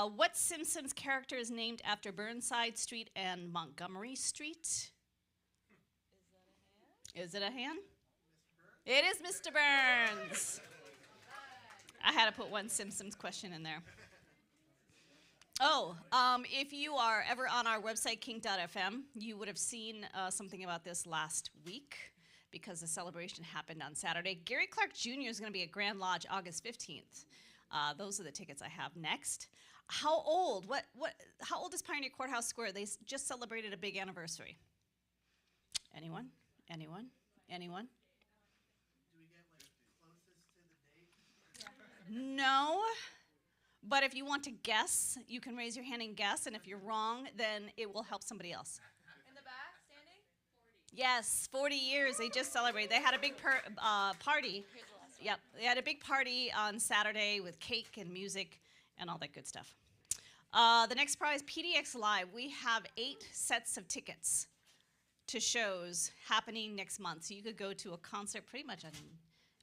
What Simpsons character is named after Burnside Street and Montgomery Street? Is it a hand? It is Mr. Burns. I had to put one Simpsons question in there. Oh, if you are ever on our website, kink.fm, you would have seen something about this last week because the celebration happened on Saturday. Gary Clark Jr. is going to be at Grand Lodge August 15th. Those are the tickets I have next. How old? How old is Pioneer Courthouse Square? They just celebrated a big anniversary. Anyone? Anyone? Anyone? Do we get like the closest to the date? No. But if you want to guess, you can raise your hand and guess, and if you're wrong, then it will help somebody else. In the back, standing? 40. Yes, 40 years. They just celebrated. They had a big party. Yep, they had a big party on Saturday with cake and music and all that good stuff. The next prize, PDX Live. We have 8 sets of tickets to shows happening next month. So you could go to a concert pretty much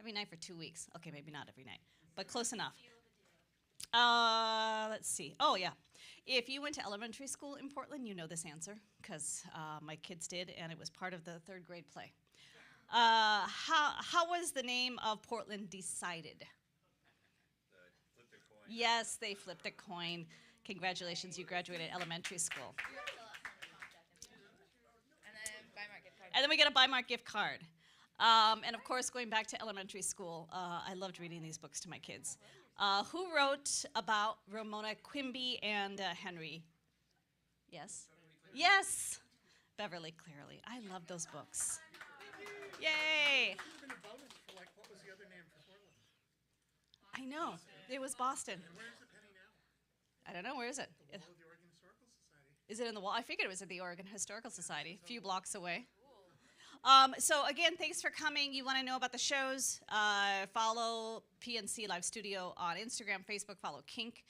every night for 2 weeks. Okay, maybe not every night, but close enough. Let's see. Oh, yeah. If you went to elementary school in Portland, you know this answer because my kids did, and it was part of the 3rd grade play. How was the name of Portland decided? Flipped a coin. Yes, they flipped a coin. Congratulations, you graduated elementary school. And then we get a Bymark gift card. And of course, going back to elementary school, I loved reading these books to my kids. Who wrote about Ramona Quimby and Henry? Yes? Yes! Beverly Clearly. I love those books. Yay! Should have been a bonus for like, what was the other name for Portland? I know. It was Boston. And where's the penny now? I don't know. Where is it? The wall of the Oregon Historical Society. Is it in the wall? I figured it was at the Oregon Historical Society, a few blocks away. So again, thanks for coming. You want to know about the shows, follow PNC Live Studio on Instagram, Facebook, follow KINK.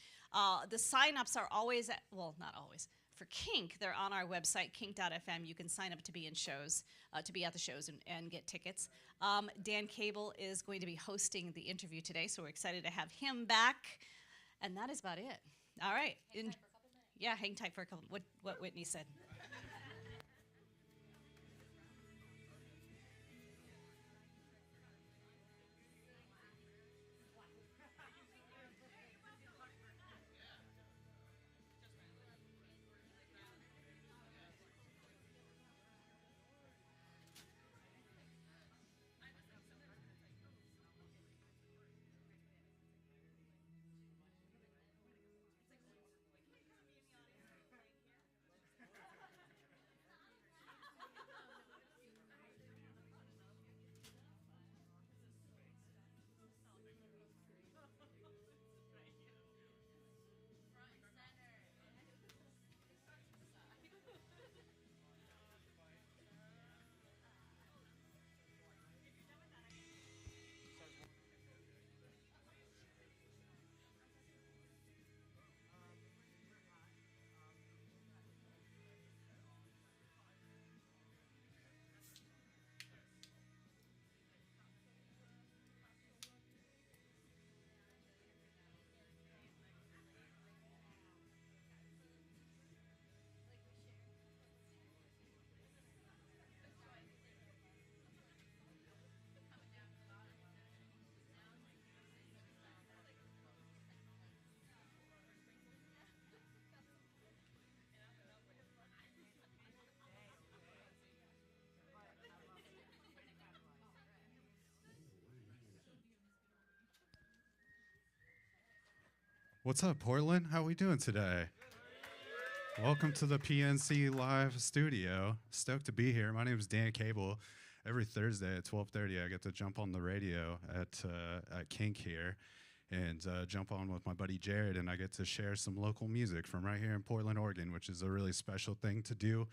The sign-ups are always, well, not always. For KINK, they're on our website, kink.fm. You can sign up to be in shows, to be at the shows and get tickets. Dan Cable is going to be hosting the interview today, so we're excited to have him back. And that is about it. All right. Yeah, hang tight for a couple. What Whitney said. What's up, Portland? How are we doing today? Welcome to the PNC Live Studio. Stoked to be here. My name is Dan Cable. Every Thursday at 12:30, I get to jump on the radio at KINK here and jump on with my buddy Jared, and I get to share some local music from right here in Portland, Oregon, which is a really special thing to do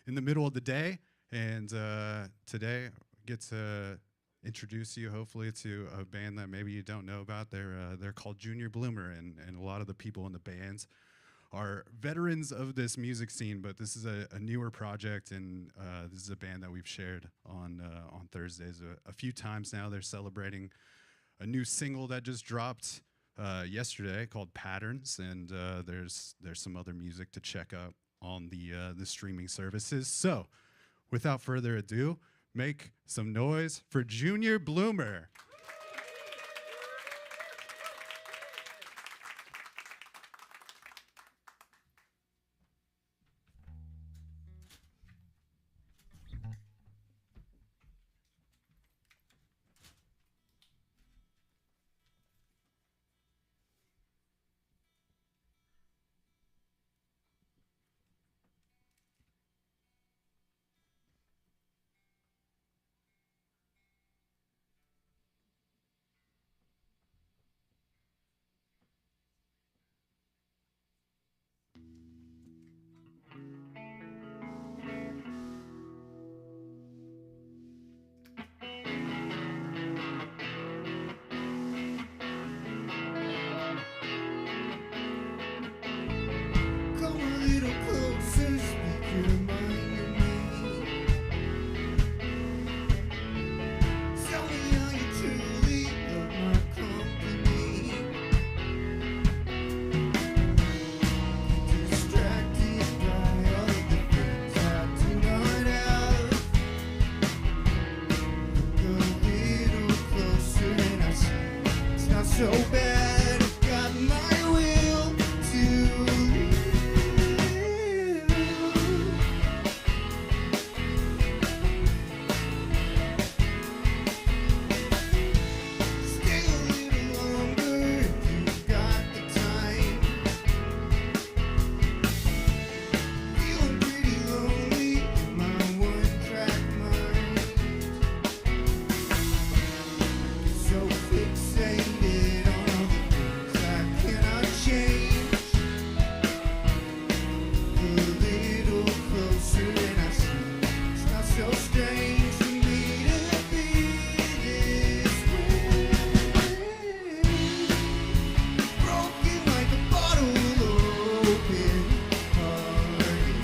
in the middle of the day. And today, I get to introduce you hopefully to a band that maybe you don't know about. They're called Junior Bloomer, and a lot of the people in the bands are veterans of this music scene, but this is a newer project, and this is a band that we've shared on Thursdays a few times now. They're celebrating a new single that just dropped yesterday called Patterns, and there's some other music to check out on the streaming services. So, without further ado, make some noise for Junior Bloomer. Come a little closer, speak your mind to me. Tell me how you truly love my company. Distracted by all of the things I do not have. Look a little closer and I see it's not so bad. I've got my will to live. Stay a little longer if you've got the time. Feeling pretty lonely in my one-track mind. So fixated on all the things I cannot change. A little closer and I see it's not so strange for me to be this way. Broken like a bottle open, hearted.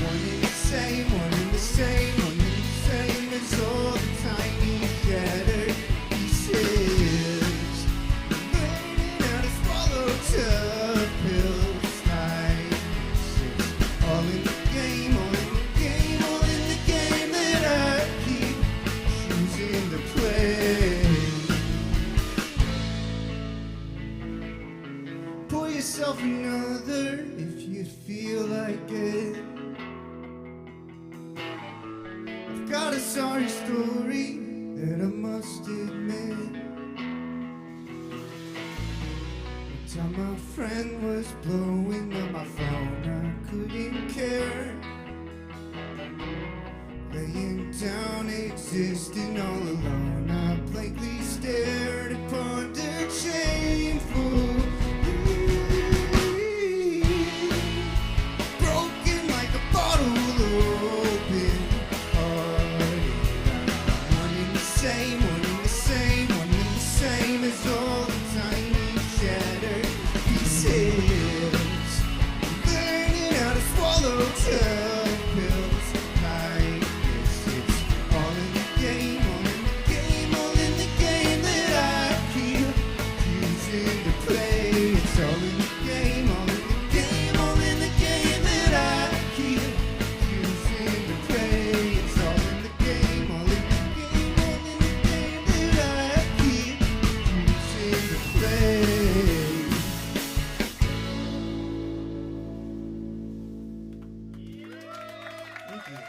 One in the same, one in the same, one in the same as all the tiny shattered pieces. Learning how to swallow tough pills like this. All in the game, all in the game, all in the game that I keep choosing to play. Pour yourself another if you feel like it. I've got a sorry story that I must admit. One time my friend was blowing up my phone, I couldn't care. Laying down, existing all alone, I blankly stared and pondered shameful. Broken like a bottle open, hearted. One in the same, one in the same, one in the same as all the tiny shattered pieces. Learning how to swallow tough pills like this. It's all in the game, all in the game, all in the game that I keep choosing to play. It's all in the game, all in the game, all in the game that I keep choosing to play. It's all in the game, all in the game, all in the game that I keep choosing to play. Thank you.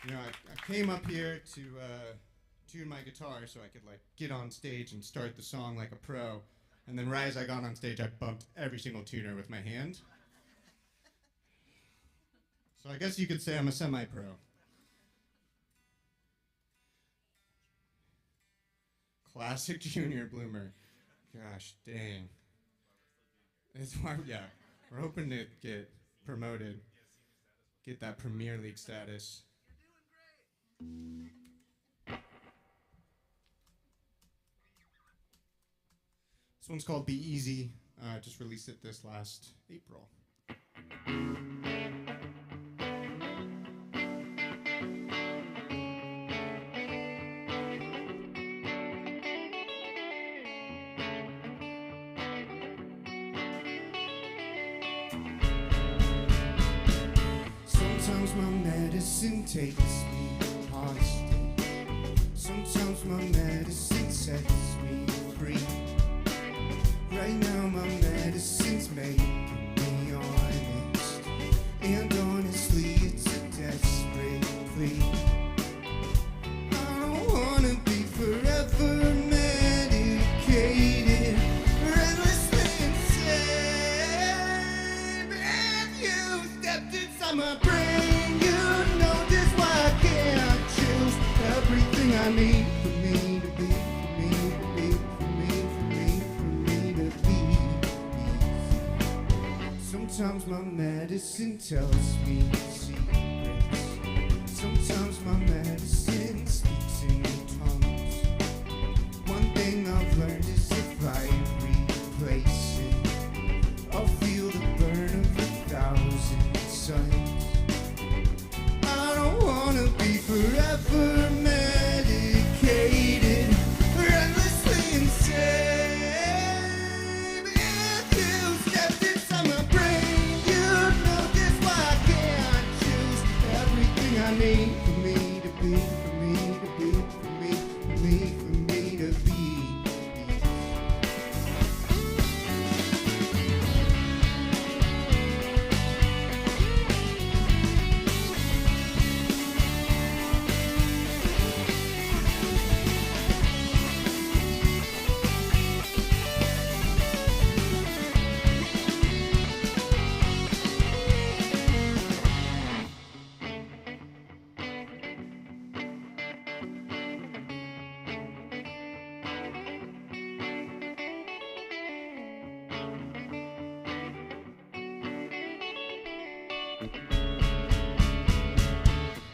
You know, I came up here to tune my guitar so I could like get on stage and start the song like a pro. And then right as I got on stage, I bumped every single tuner with my hand. So I guess you could say I'm a semi-pro. Classic Junior Bloomer. Gosh, dang. It's hard, yeah. We're hoping to get promoted, get that Premier League status. This one's called Be Easy. Just released it this last April. Sometimes my medicine takes me hostage. Sometimes my medicine sets me free. Right now my medicine's making me honest, and honestly it's a desperate plea. I don't wanna be forever medicated, endlessly insane. If you stepped inside my brain, you know just why I can't choose everything I need for me to be, for me to be, for me, for me, for me to be. Sometimes my medicine tells me secrets. Sometimes my medicine speaks in tongues. One thing I've learned is if I replace it, I'll feel the burn of 1,000 suns. I don't wanna be forever medicated, endlessly insane. If you stepped inside my brain, you know just why I can't choose everything I need for me to be, for me to be, for me, for me, for me to be.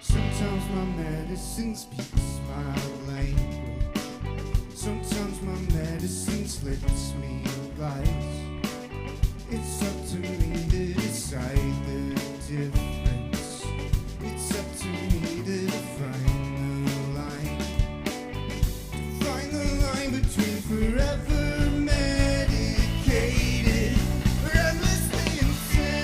Sometimes my medicine speaks my language. Sometimes my medicine slips me lies. It's up to me to decide the difference. It's up to me to define the line. Find the line between forever medicated, endlessly insane.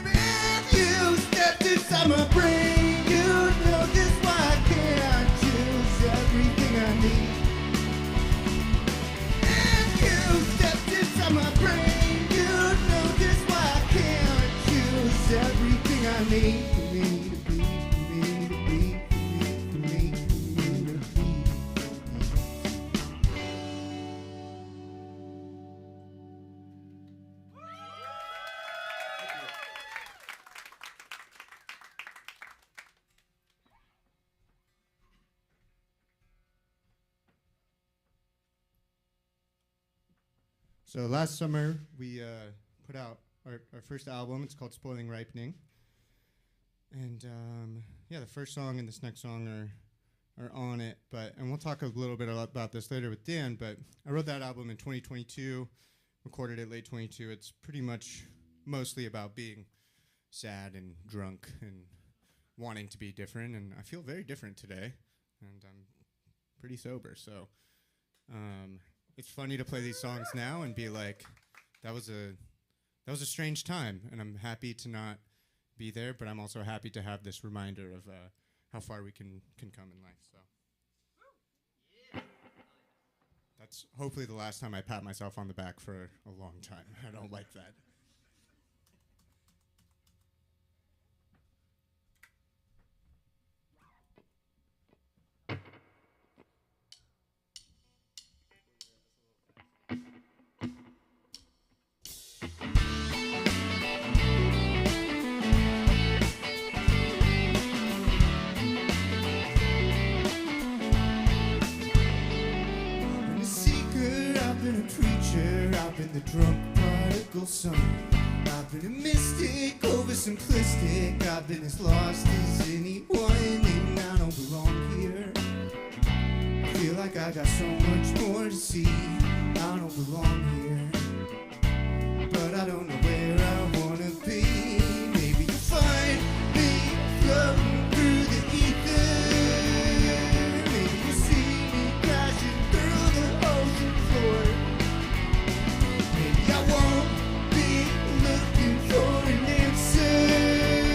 If you stepped inside my brain, you know just why I can't choose everything I need. If you stepped inside my brain, you know just why I can't choose everything I need for me to be, for me to be, for me, for me to be. So last summer we put out our first album. It's called Spoiling Ripening. And yeah, the first song and this next song are on it. And we'll talk a little bit about this later with Dan, but I wrote that album in 2022, recorded it late 22. It's pretty much mostly about being sad and drunk and wanting to be different, and I feel very different today, and I'm pretty sober, so it's funny to play these songs now and be like, that was a strange time, and I'm happy to not be there, but I'm also happy to have this reminder of how far we can come in life. So that's hopefully the last time I pat myself on the back for a long time. I don't like that. I've been the drunk prodigal son. I've been a mystic, oversimplistic. I've been as lost as anyone, and I don't belong here. I feel like I got so much more to see. I don't belong here, but I don't know where I wanna be. Maybe you'll find me floating through the ether. Maybe you'll see me crashing through the ocean floor. I won't be looking for an answer.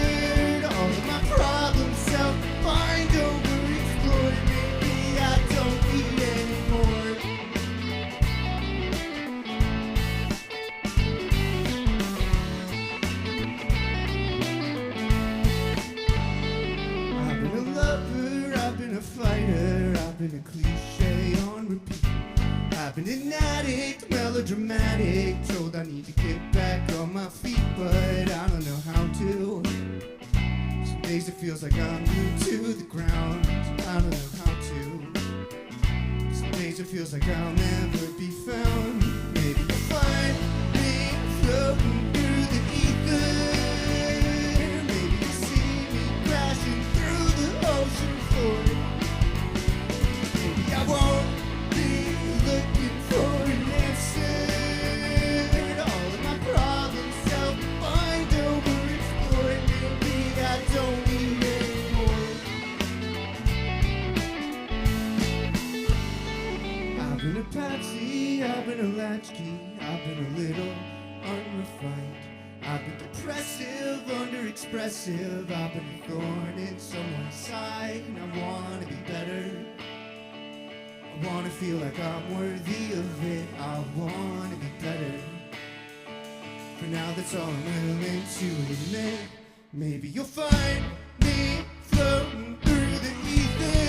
melodramatic, told I need to get back on my feet, but I don't know how to. Some days it feels like I'm glued to the ground, I don't know how to. Some days it feels like I'll never be found. Maybe you'll find me floating through the ether. Maybe you'll see me crashing through the ocean floor. Maybe I won't be looking for an answer. All of my problems self-find overexplored. Maybe I don't need anymore. I've been a patsy, I've been a latchkey, I've been a little unrefined. I've been depressive, underexpressive, I've been a thorn in someone's side. And I wanna be better, I wanna feel like I'm worthy of it, I wanna be better. For now that's all I'm willing to admit. Maybe you'll find me floating through the ether.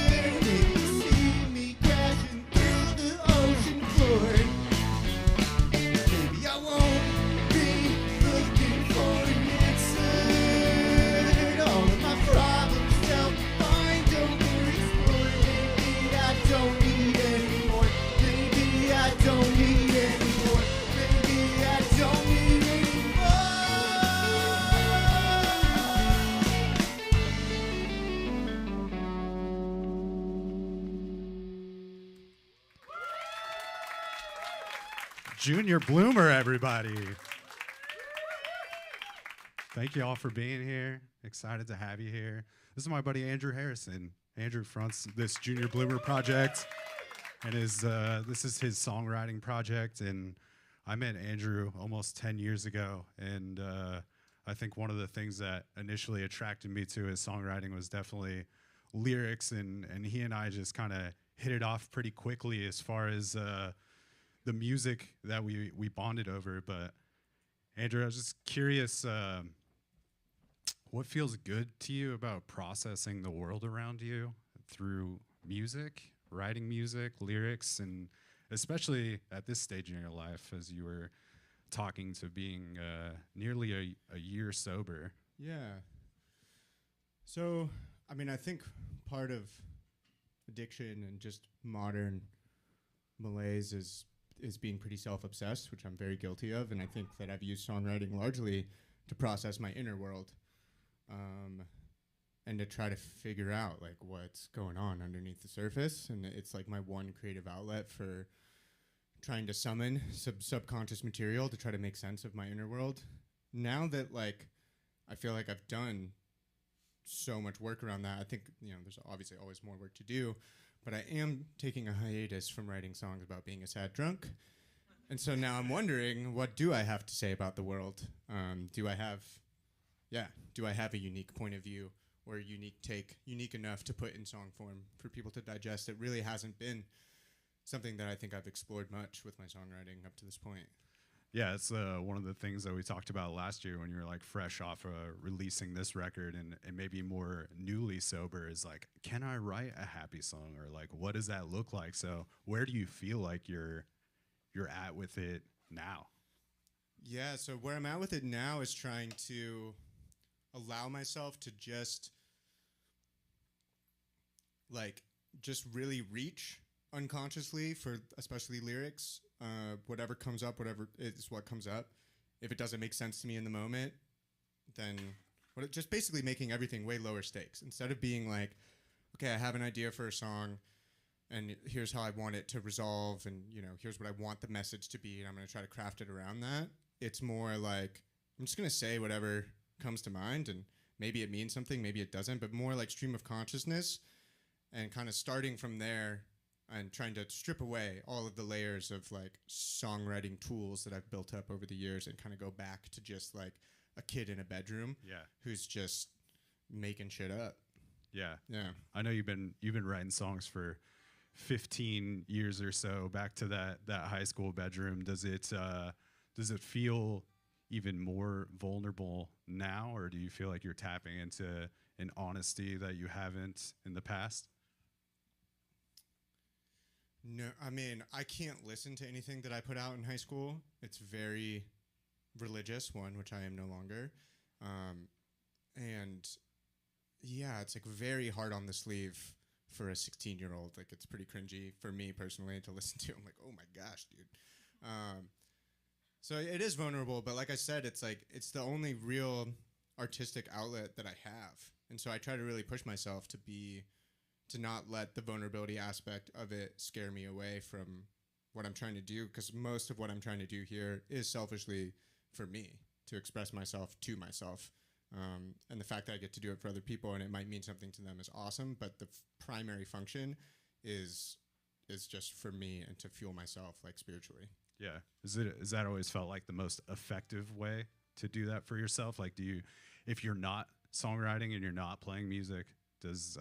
Maybe you'll see me crashing through the ocean floor. Maybe I won't be looking for an answer. All of my problems self-find overexplored. Maybe I don't need anymore. Maybe I don't need anymore. Maybe I don't need anymore. Junior Bloomer, everybody. Thank you all for being here. Excited to have you here. This is my buddy Andrew Harrison. Andrew fronts this Junior Bloomer project, and this is his songwriting project. And I met Andrew almost 10 years ago, and I think one of the things that initially attracted me to his songwriting was definitely lyrics, and he and I just kind of hit it off pretty quickly as far as the music that we bonded over. But Andrew, I was just curious, what feels good to you about processing the world around you through music, writing music, lyrics, and especially at this stage in your life as you were talking to being nearly a year sober? Yeah. So, I mean, I think part of addiction and just modern malaise is being pretty self-obsessed, which I'm very guilty of, and I think that I've used songwriting largely to process my inner world, and to try to figure out like what's going on underneath the surface. And it's like my one creative outlet for trying to summon subconscious material to try to make sense of my inner world. Now that like I feel like I've done so much work around that, I think, you know, there's obviously always more work to do, but I am taking a hiatus from writing songs about being a sad drunk. And so now I'm wondering, what do I have to say about the world? Do I have a unique point of view or a unique take, unique enough to put in song form for people to digest? It really hasn't been something that I think I've explored much with my songwriting up to this point. Yeah, it's one of the things that we talked about last year when you were like fresh off releasing this record and maybe more newly sober, is like, can I write a happy song, or like what does that look like? So where do you feel like you're at with it now? Yeah, so where I'm at with it now is trying to allow myself to just really reach unconsciously for especially lyrics. Whatever comes up, whatever is what comes up. If it doesn't make sense to me in the moment, then just basically making everything way lower stakes. Instead of being like, okay, I have an idea for a song, and here's how I want it to resolve, and you know, here's what I want the message to be, and I'm going to try to craft it around that. It's more like, I'm just going to say whatever comes to mind, and maybe it means something, maybe it doesn't, but more like stream of consciousness, and kind of starting from there and trying to strip away all of the layers of like songwriting tools that I've built up over the years and kind of go back to just like a kid in a bedroom who's just making shit up. Yeah. Yeah. I know you've been writing songs for 15 years or so, back to that high school bedroom. Does it feel even more vulnerable now, or do you feel like you're tapping into an honesty that you haven't in the past? No, I mean, I can't listen to anything that I put out in high school. It's very religious, one, which I am no longer. And yeah, it's like very hard on the sleeve for a 16-year-old. Like, it's pretty cringy for me personally to listen to. I'm like, oh my gosh, dude. So it is vulnerable, but like I said, it's like, it's the only real artistic outlet that I have. And so I try to really push myself to not let the vulnerability aspect of it scare me away from what I'm trying to do, because most of what I'm trying to do here is selfishly for me, to express myself to myself. And the fact that I get to do it for other people and it might mean something to them is awesome, but the primary function is just for me and to fuel myself, like, spiritually. Yeah. Is that always felt like the most effective way to do that for yourself? Like, if you're not songwriting and you're not playing music, does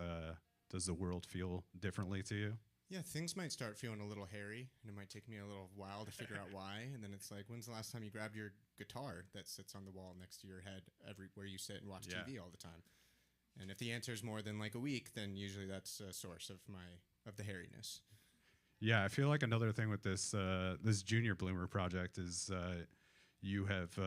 the world feel differently to you? Yeah, things might start feeling a little hairy, and it might take me a little while to figure out why. And then it's like, when's the last time you grabbed your guitar that sits on the wall next to your head where you sit and watch TV all the time? And if the answer is more than like a week, then usually that's a source of the hairiness. Yeah, I feel like another thing with this this Junior Bloomer project is you have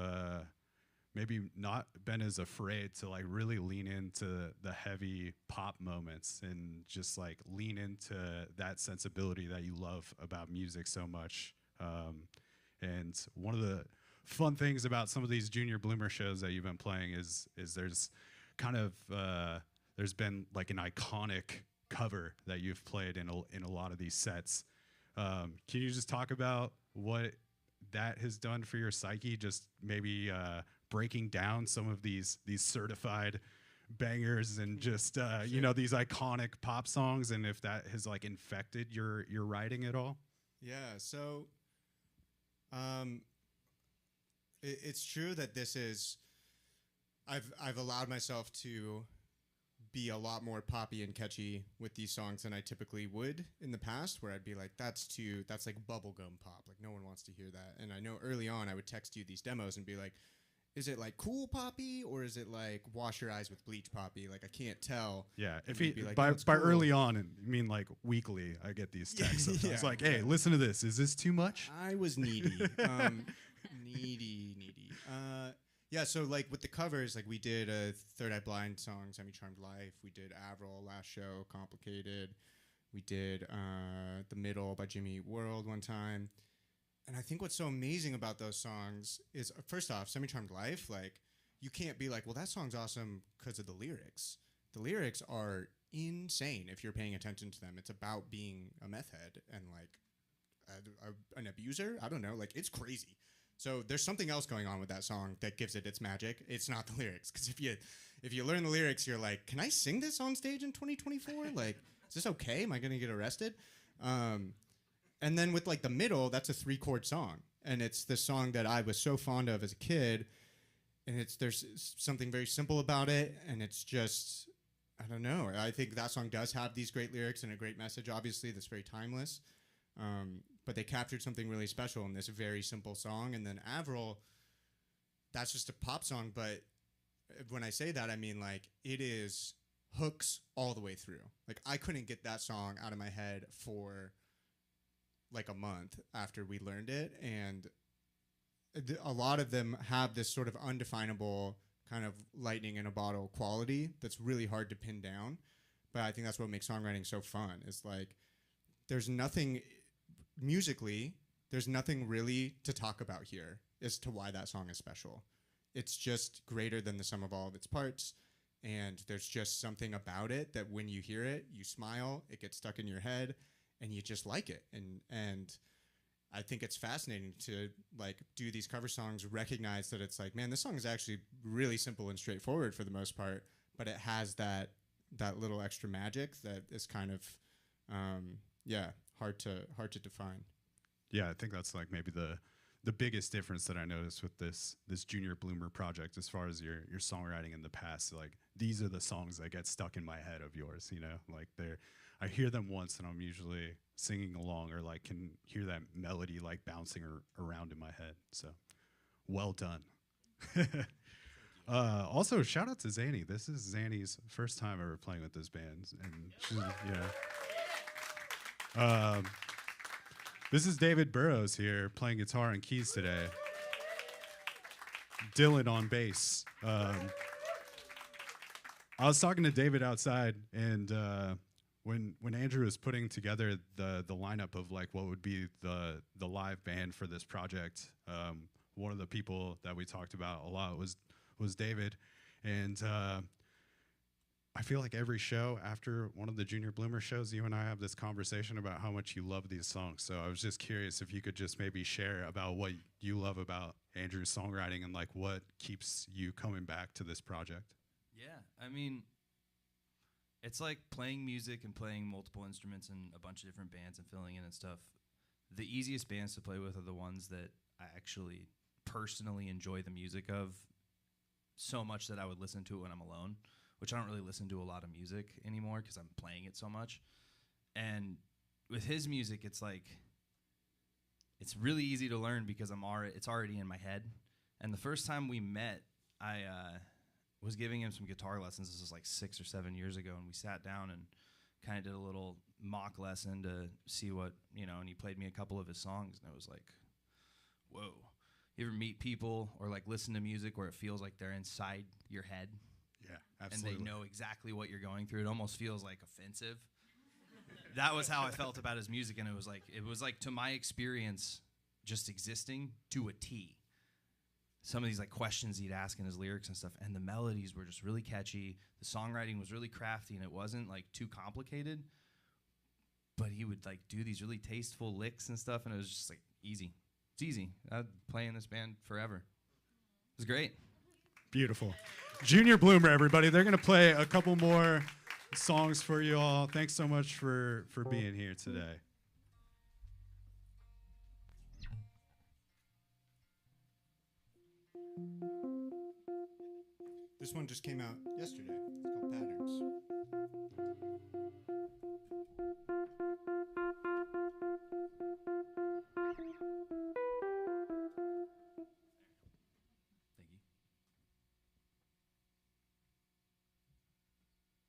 maybe not been as afraid to like really lean into the heavy pop moments and just like lean into that sensibility that you love about music so much. And one of the fun things about some of these Junior Bloomer shows that you've been playing is there's kind of there's been like an iconic cover that you've played in a lot of these sets. Can you just talk about what that has done for your psyche? Just maybe breaking down some of these certified bangers and just you know, these iconic pop songs, and if that has like infected your writing at all? Yeah, so it's true that this is I've allowed myself to be a lot more poppy and catchy with these songs than I typically would in the past, where I'd be like, that's like bubblegum pop, like no one wants to hear that. And I know early on I would text you these demos and be like, is it like cool poppy or is it like wash your eyes with bleach poppy? Like, I can't tell. Yeah, And if you'd he, be like, by "No, it's by cool." early on, and you mean like weekly, I get these texts. Yeah, It's like, hey, listen to this. Is this too much? I was needy. Needy. Yeah, so like with the covers, like we did a Third Eye Blind song, Semi-Charmed Life. We did Avril last show, Complicated. We did The Middle by Jimmy Eat World one time. And I think what's so amazing about those songs is, first off, Semi-Charmed Life, like, you can't be like, well, that song's awesome because of the lyrics. The lyrics are insane if you're paying attention to them. It's about being a meth head and like an abuser. I don't know. Like, it's crazy. So there's something else going on with that song that gives it its magic. It's not the lyrics. Because if you learn the lyrics, you're like, can I sing this on stage in 2024? Like, is this okay? Am I going to get arrested? And then with like The Middle, that's a 3-chord song. And it's the song that I was so fond of as a kid. And there's something very simple about it. And it's just, I don't know. I think that song does have these great lyrics and a great message, obviously, that's very timeless. But they captured something really special in this very simple song. And then Avril, that's just a pop song. But when I say that, I mean, like, it is hooks all the way through. Like, I couldn't get that song out of my head for like a month after we learned it. And a lot of them have this sort of undefinable kind of lightning in a bottle quality that's really hard to pin down. But I think that's what makes songwriting so fun. It's like, there's nothing musically, there's nothing really to talk about here as to why that song is special. It's just greater than the sum of all of its parts. And there's just something about it that when you hear it, you smile, it gets stuck in your head, and you just like it. And I think it's fascinating to like do these cover songs, recognize that it's like, man, this song is actually really simple and straightforward for the most part, but it has that little extra magic that is kind of, hard to define. Yeah, I think that's like maybe the biggest difference that I noticed with this Junior Bloomer project, as far as your songwriting in the past. Like, these are the songs that get stuck in my head of yours, you know, like I hear them once and I'm usually singing along, or like can hear that melody like bouncing around in my head. So well done. Also, shout out to Zanny. This is Zanny's first time ever playing with this band, and she's, This is David Burrows here playing guitar and keys today. Dylan on bass. I was talking to David outside, and when Andrew was putting together the lineup of like what would be the live band for this project, one of the people that we talked about a lot was David, and I feel like every show after one of the Junior Bloomer shows, you and I have this conversation about how much you love these songs. So I was just curious if you could just maybe share about what you love about Andrew's songwriting and like what keeps you coming back to this project. Yeah, I mean, it's like playing music and playing multiple instruments in a bunch of different bands and filling in and stuff. The easiest bands to play with are the ones that I actually personally enjoy the music of so much that I would listen to it when I'm alone, which I don't really listen to a lot of music anymore because I'm playing it so much. And with his music, it's like, it's really easy to learn because it's already in my head. And the first time we met, I was giving him some guitar lessons. This was like 6 or 7 years ago, and we sat down and kind of did a little mock lesson to see what, and he played me a couple of his songs, and it was like, whoa. You ever meet people or like listen to music where it feels like they're inside your head? Yeah, absolutely. And they know exactly what you're going through. It almost feels like offensive. That was how I felt about his music, and it was like to my experience, just existing to a T. Some of these like questions he'd ask in his lyrics and stuff, and the melodies were just really catchy. The songwriting was really crafty, and it wasn't like too complicated. But he would like do these really tasteful licks and stuff, and it was just like easy. It's easy. I'd play in this band forever. It was great. Beautiful. Junior Bloomer, everybody. They're going to play a couple more songs for you all. Thanks so much for being here today. This one just came out yesterday. It's called Patterns.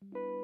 Thank you.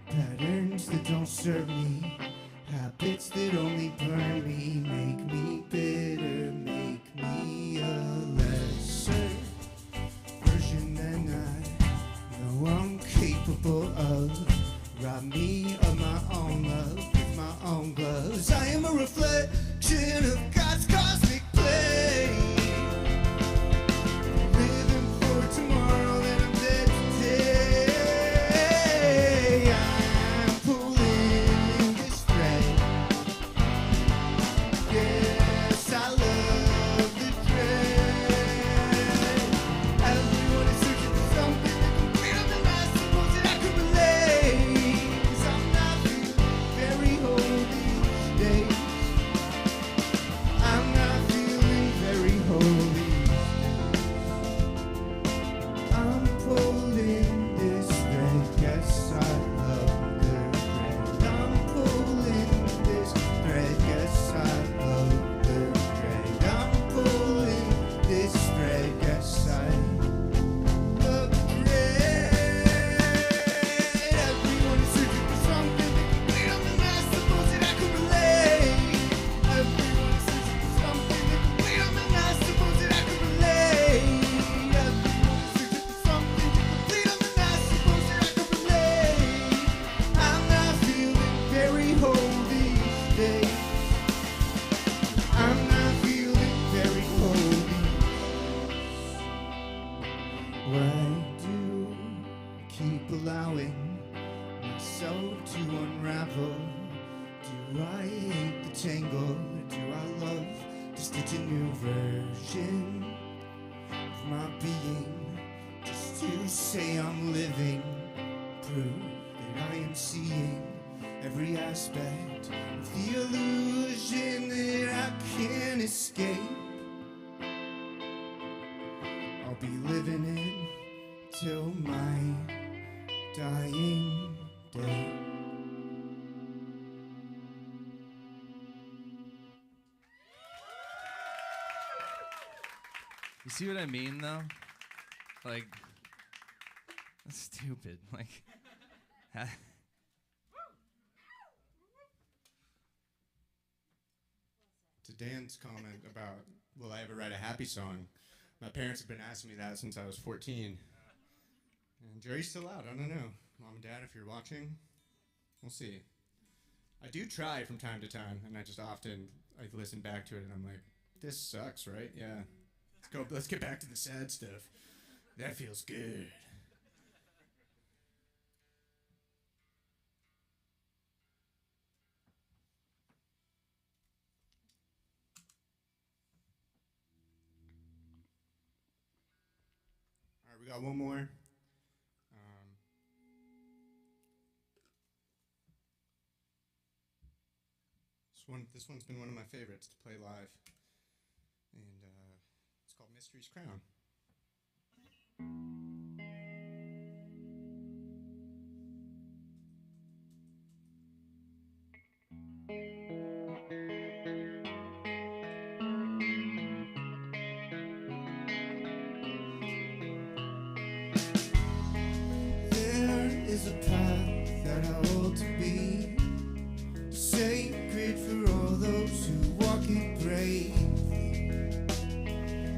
Patterns that don't serve me, habits that only burn me, make me bitter, make me a lesser version than I know I'm capable of. Rob me of my own love with my own gloves. I am a reflection of God's cosmic play. Living for tomorrow that I'm dead today. I'm pulling this what I do, keep allowing myself to unravel. Do I hate the tangle? Do I love to stitch a new version of my being? Just to say I'm living, prove that I am seeing every aspect of the illusion that I can't escape. I'll be living it till my dying day. You see what I mean, though? Like, that's stupid. Like, To Dan's comment about, will I ever write a happy song? My parents have been asking me that since I was 14. And Jerry's still out. I don't know. Mom and Dad, if you're watching, we'll see. I do try from time to time, and I listen back to it, and I'm like, this sucks, right? Yeah. Let's get back to the sad stuff. That feels good. All right, we got one more. This one's been one of my favorites to play live, and it's called Mystery's Crown. There is a path that I hold to be sacred for all those who walk it bravely.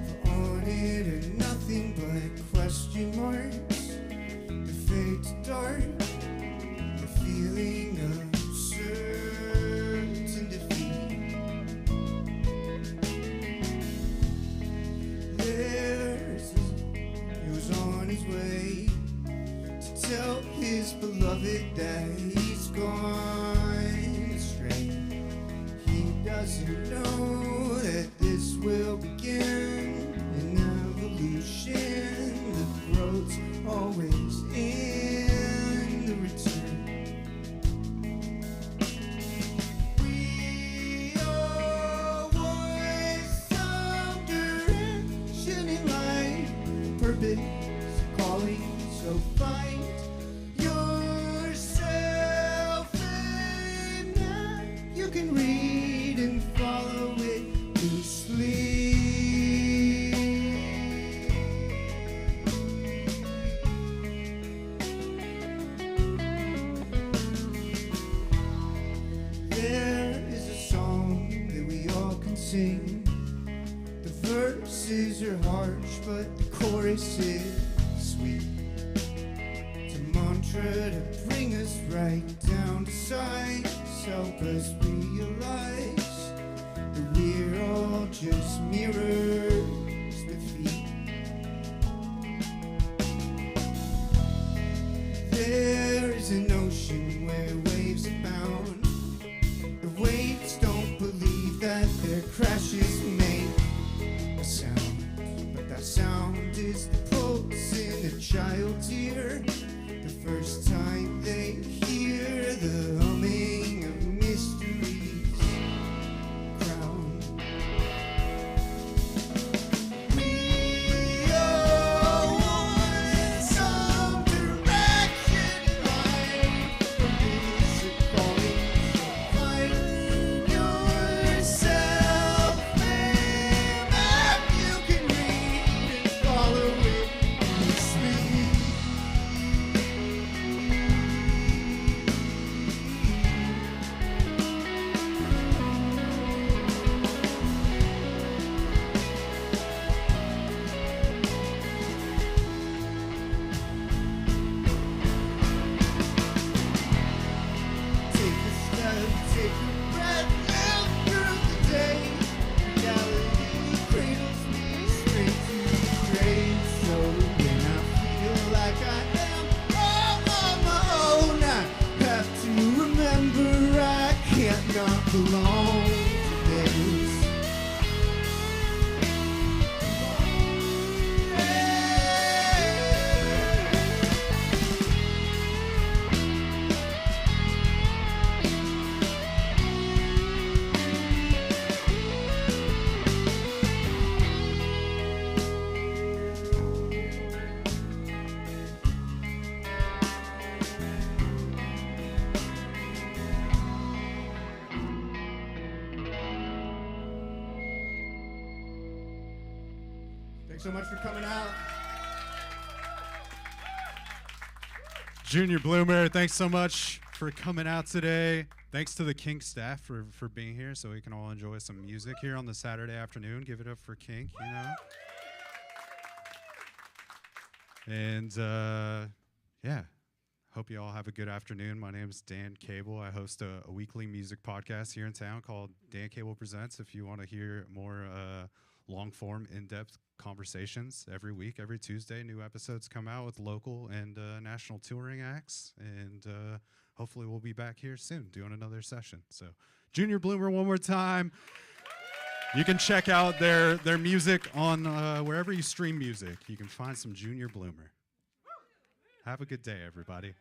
For on it are nothing but question marks that fade to dark, the feeling of certain defeat. He was on his way to tell his beloved that he's gone astray. He doesn't know that this will begin an evolution. The growth's always in the return. We all want some direction in life, purpose, calling, so find yourself, and you can read and follow it loosely. There is a song that we all can sing. The verses are harsh, but the chorus is sweet. It's a mantra to bring us right down to size, help us realize that we're all just mirrors with feet. There is an ocean where waves abound. The waves don't believe that their crashes make a sound, but that sound is the pulse in a child's ear. The first time they hear the humming of mystery's crown. We all want some direction in life, from this calling. Find yourself a map you can read and follow it loosely. so much for coming out. Junior Bloomer, thanks so much for coming out today. Thanks to the KINK staff for being here so we can all enjoy some music here on the Saturday afternoon. Give it up for KINK, you know. And yeah, hope you all have a good afternoon. My name is Dan Cable. I host a weekly music podcast here in town called Dan Cable Presents. If you want to hear more long-form, in-depth conversations every week, every Tuesday, new episodes come out with local and national touring acts. And hopefully we'll be back here soon doing another session. So Junior Bloomer one more time. You can check out their music on wherever you stream music. You can find some Junior Bloomer. Have a good day, everybody.